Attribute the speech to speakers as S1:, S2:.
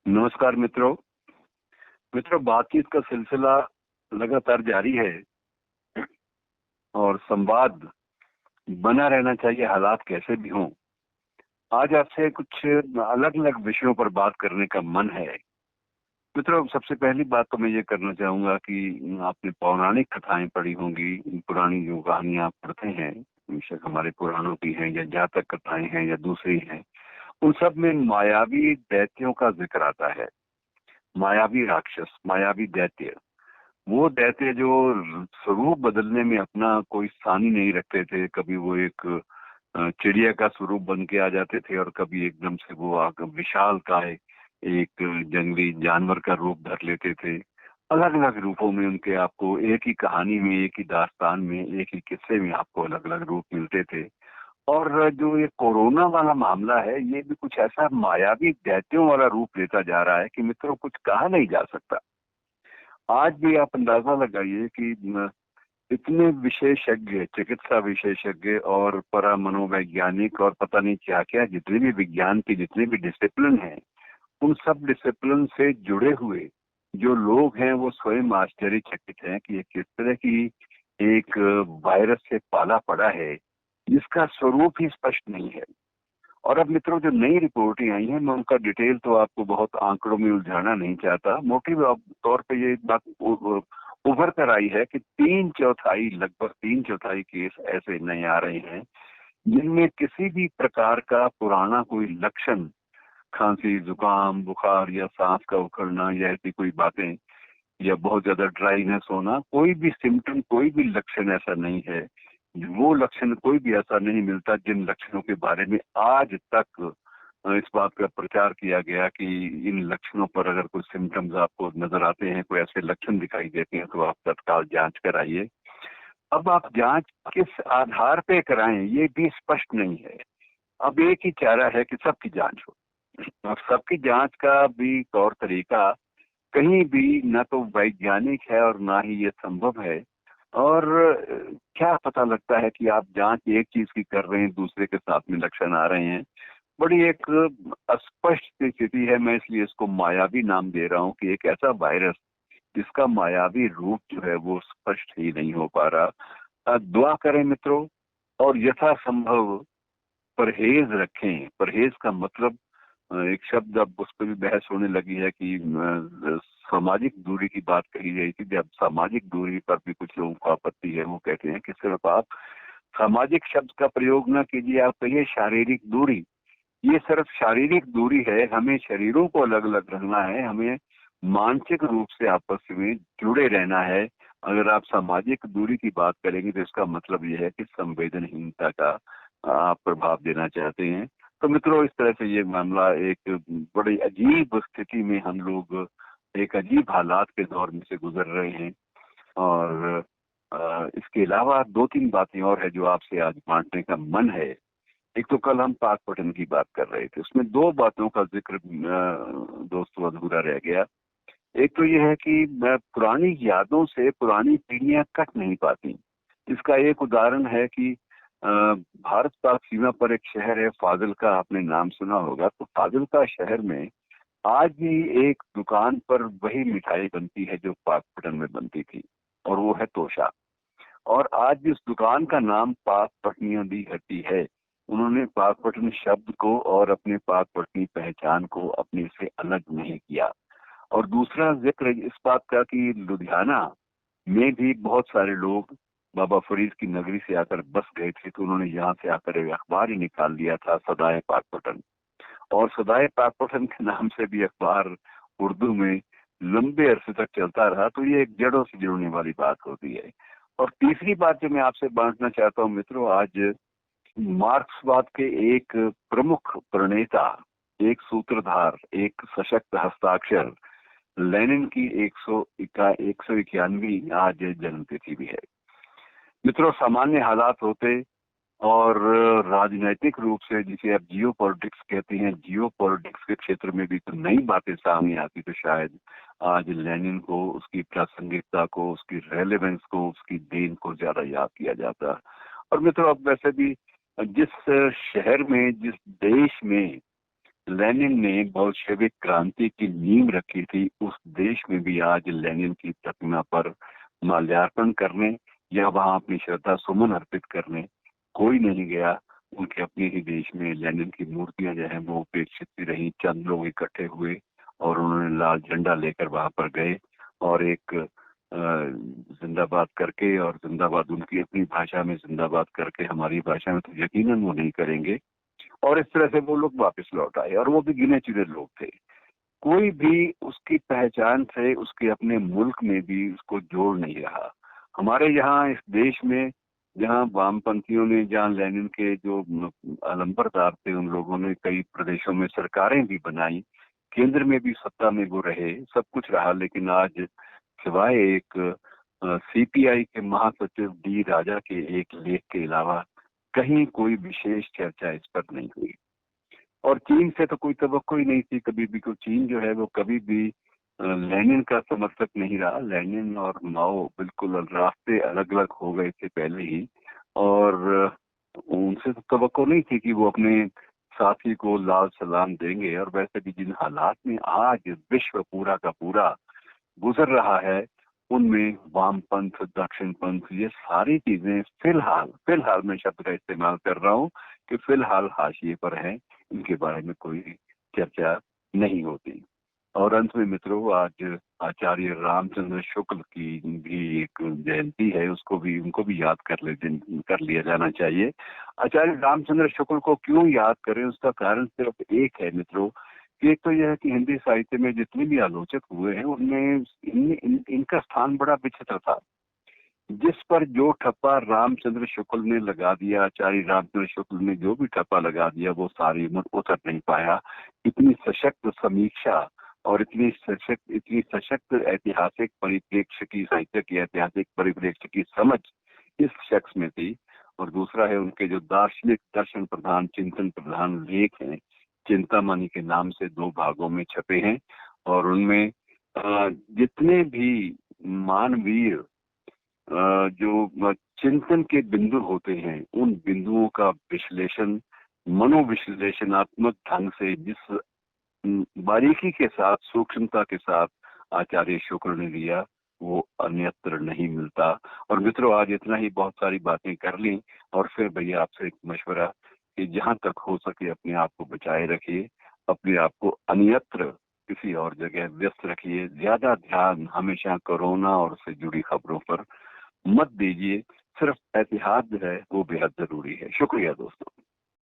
S1: नमस्कार मित्रों। बातचीत का सिलसिला लगातार जारी है और संवाद बना रहना चाहिए, हालात कैसे भी हों। आज आपसे कुछ अलग अलग विषयों पर बात करने का मन है। मित्रों, सबसे पहली बात तो मैं ये करना चाहूंगा कि आपने पौराणिक कथाएं पढ़ी होंगी। पुरानी जो कहानियां आप पढ़ते हैं, बेशक हमारे पुराणों की हैं या जातक कथाएं हैं या दूसरी हैं, उन सब में मायावी दैत्यों का जिक्र आता है। मायावी राक्षस, मायावी दैत्य, वो दैत्य जो स्वरूप बदलने में अपना कोई स्थान ही नहीं रखते थे। कभी वो एक चिड़िया का स्वरूप बन के आ जाते थे और कभी एकदम से वो विशाल काय एक जंगली जानवर का रूप धर लेते थे। अलग अलग रूपों में उनके आपको एक ही कहानी में, एक ही दास्तान में, एक ही किस्से में आपको अलग अलग रूप मिलते थे। और जो ये कोरोना वाला मामला है, ये भी कुछ ऐसा मायावी दैत्यों वाला रूप लेता जा रहा है कि मित्रों कुछ कहा नहीं जा सकता। आज भी आप अंदाजा लगाइए कि इतने विशेषज्ञ, चिकित्सा विशेषज्ञ और परा मनोवैज्ञानिक और पता नहीं क्या क्या, जितने भी विज्ञान के जितने भी डिसिप्लिन हैं, उन सब डिसिप्लिन से जुड़े हुए जो लोग हैं वो स्वयं आश्चर्यचकित हैं कि ये किस तरह की एक वायरस से पाला पड़ा है जिसका स्वरूप ही स्पष्ट नहीं है। और अब मित्रों, जो नई रिपोर्टें आई हैं, मैं उनका डिटेल तो आपको बहुत आंकड़ों में उलझाना नहीं चाहता। मोटी तौर पे ये बात उभर कर आई है कि लगभग तीन चौथाई केस ऐसे नए आ रहे हैं जिनमें किसी भी प्रकार का पुराना कोई लक्षण, खांसी, जुकाम, बुखार या सांस का उखड़ना या ऐसी कोई बातें या बहुत ज्यादा ड्राइनेस होना, कोई भी सिम्टम, कोई भी लक्षण ऐसा नहीं है। वो लक्षण कोई भी ऐसा नहीं मिलता जिन लक्षणों के बारे में आज तक इस बात का प्रचार किया गया कि इन लक्षणों पर अगर कोई सिम्टम्स आपको नजर आते हैं, कोई ऐसे लक्षण दिखाई देते हैं, तो आप तत्काल जांच कराइए। अब आप जांच किस आधार पे कराएं ये भी स्पष्ट नहीं है। अब एक ही चारा है कि सबकी जांच हो। अब सबकी जांच का भी तौर तरीका कहीं भी ना तो वैज्ञानिक है और ना ही ये संभव है। और क्या पता लगता है कि आप जांच एक चीज की कर रहे हैं, दूसरे के साथ में लक्षण आ रहे हैं। बड़ी एक अस्पष्ट सी स्थिति है। मैं इसलिए इसको मायावी नाम दे रहा हूं कि एक ऐसा वायरस जिसका मायावी रूप जो है वो स्पष्ट ही नहीं हो पा रहा। दुआ करें मित्रों, और यथासंभव परहेज रखें। परहेज का मतलब, एक शब्द अब उस पर भी बहस होने लगी है कि सामाजिक दूरी की बात कही गई थी। जब सामाजिक दूरी पर भी कुछ लोगों को आपत्ति है, वो कहते हैं कि सिर्फ आप सामाजिक शब्द का प्रयोग न कीजिए, आप कहिए शारीरिक दूरी। ये सिर्फ शारीरिक दूरी है, हमें शरीरों को अलग अलग रखना है, हमें मानसिक रूप से आपस में जुड़े रहना है। अगर आप सामाजिक दूरी की बात करेंगे तो इसका मतलब यह है कि संवेदनहीनता का आप प्रभाव देना चाहते हैं। तो मित्रों, इस तरह से ये मामला एक बड़ी अजीब स्थिति में हम लोग एक अजीब हालात के दौर में से गुजर रहे हैं। और इसके अलावा दो तीन बातें और है जो आपसे आज बांटने का मन है। एक तो कल हम पाक पठन की बात कर रहे थे, उसमें दो बातों का जिक्र दोस्तों अधूरा रह गया। एक तो यह है कि पुरानी यादों से पुरानी पीढ़ियां कट नहीं पाती। इसका एक उदाहरण है कि भारत पाक सीमा पर एक शहर है फाजिल्का, आपने नाम सुना होगा। तो फाजिल्का शहर में आज भी एक दुकान पर वही मिठाई बनती है जो पाकपटन में बनती थी, और वो है तोशा। और आज भी उस दुकान का नाम पाकपटनियों दी हट्टी है। उन्होंने पाकपटन शब्द को और अपने पाकपटनी पहचान को अपने से अलग नहीं किया। और दूसरा जिक्र इस बात का कि लुधियाना में भी बहुत सारे लोग बाबा फरीद की नगरी से आकर बस गए थे, तो उन्होंने यहाँ से आकर एक अखबार ही निकाल दिया था, सदाए पाकपटन। और सदाए पाकपटन के नाम से भी अखबार उर्दू में लंबे अरसे तक चलता रहा। तो ये एक जड़ों से जुड़ने वाली बात होती है। और तीसरी बात जो मैं आपसे बांटना चाहता हूँ मित्रों, आज मार्क्सवाद के एक प्रमुख प्रणेता, एक सूत्रधार, एक सशक्त हस्ताक्षर लेनिन की 191वीं आज जन्मतिथि भी है। मित्रों, सामान्य हालात होते और राजनैतिक रूप से, जिसे आप जियो पॉलिटिक्स कहते हैं, जियो पॉलिटिक्स के क्षेत्र में भी तो नई बातें सामने आती, तो शायद आज लेनिन को, उसकी प्रासंगिकता को, उसकी रेलेवेंस को, उसकी देन को ज्यादा याद किया जाता। और मित्रों, अब वैसे भी जिस शहर में, जिस देश में लेनिन ने बोल्शेविक क्रांति की नींव रखी थी, उस देश में भी आज लेनिन की प्रतिमा पर माल्यार्पण करने या वहां अपनी श्रद्धा सुमन अर्पित करने कोई नहीं गया। उनके अपने ही देश में लेनिन की मूर्तियां जो है वो उपेक्षित भी रही। चंद लोग इकट्ठे हुए और उन्होंने लाल झंडा लेकर वहां पर गए और एक जिंदाबाद करके, और जिंदाबाद उनकी अपनी भाषा में जिंदाबाद करके, हमारी भाषा में तो यकीनन वो नहीं करेंगे। और इस तरह से वो लोग वापस लौट आए और वो भी गिने चुने लोग थे। कोई भी उसकी पहचान से उसके अपने मुल्क में भी उसको जोड़ नहीं रहा। हमारे यहाँ इस देश में जहाँ वामपंथियों ने, जहाँ लेनिन के जो अलंबरदार थे, उन लोगों ने कई प्रदेशों में सरकारें भी बनाई, केंद्र में भी सत्ता में वो रहे, सब कुछ रहा, लेकिन आज सिवाय एक सीपीआई के महासचिव डी राजा के एक लेख के अलावा कहीं कोई विशेष चर्चा इस पर नहीं हुई। और चीन से तो कोई तवक्को ही नहीं थी कभी भी, क्योंकि चीन जो है वो कभी भी लेनिन का समर्थक नहीं रहा। लेनिन और माओ बिल्कुल रास्ते अलग अलग हो गए थे पहले ही, और उनसे तो तवक्को नहीं थी कि वो अपने साथी को लाल सलाम देंगे। और वैसे भी जिन हालात में आज विश्व पूरा का पूरा गुजर रहा है, उनमें वामपंथ, दक्षिण पंथ, ये सारी चीजें फिलहाल मैं शब्द का इस्तेमाल कर रहा हूँ कि फिलहाल हाशिए पर हैं, इनके बारे में कोई चर्चा नहीं होती। और अंत में मित्रों, आज आचार्य रामचंद्र शुक्ल की भी एक जयंती है, उनको भी याद कर लिया जाना चाहिए। आचार्य रामचंद्र शुक्ल को क्यों याद करें, उसका कारण सिर्फ एक है मित्रों, कि एक तो यह है कि हिंदी साहित्य में जितने भी आलोचक हुए हैं उनमें इनका स्थान बड़ा विचित्र था। जिस पर जो ठप्पा रामचंद्र शुक्ल ने लगा दिया, आचार्य रामचंद्र शुक्ल ने जो भी ठप्पा लगा दिया, वो सारी उम्र उतर नहीं पाया। इतनी सशक्त समीक्षा और इतनी सशक्त ऐतिहासिक परिप्रेक्ष्य की, साहित्य की ऐतिहासिक परिप्रेक्ष्य की समझ इस शख्स में थी। और दूसरा है उनके जो दार्शनिक, दर्शन प्रधान, चिंतन प्रधान लेख हैं, चिंतामणि के नाम से 2 भागों में छपे हैं, और उनमें जितने भी मानवीय जो चिंतन के बिंदु होते हैं, उन बिंदुओं का विश्लेषण मनोविश्लेषणात्मक ढंग से जिस बारीकी के साथ, सूक्ष्मता के साथ आचार्य शुक्ल ने दिया, वो अन्यत्र नहीं मिलता। और मित्रों, आज इतना ही, बहुत सारी बातें कर ली, और फिर भैया आपसे एक मशवरा कि जहां तक हो सके अपने आप को बचाए रखिए, अपने आप को अन्यत्र किसी और जगह व्यस्त रखिए। ज्यादा ध्यान हमेशा कोरोना और उससे जुड़ी खबरों पर मत दीजिए। सिर्फ एहतियात जो है वो बेहद जरूरी है। शुक्रिया दोस्तों।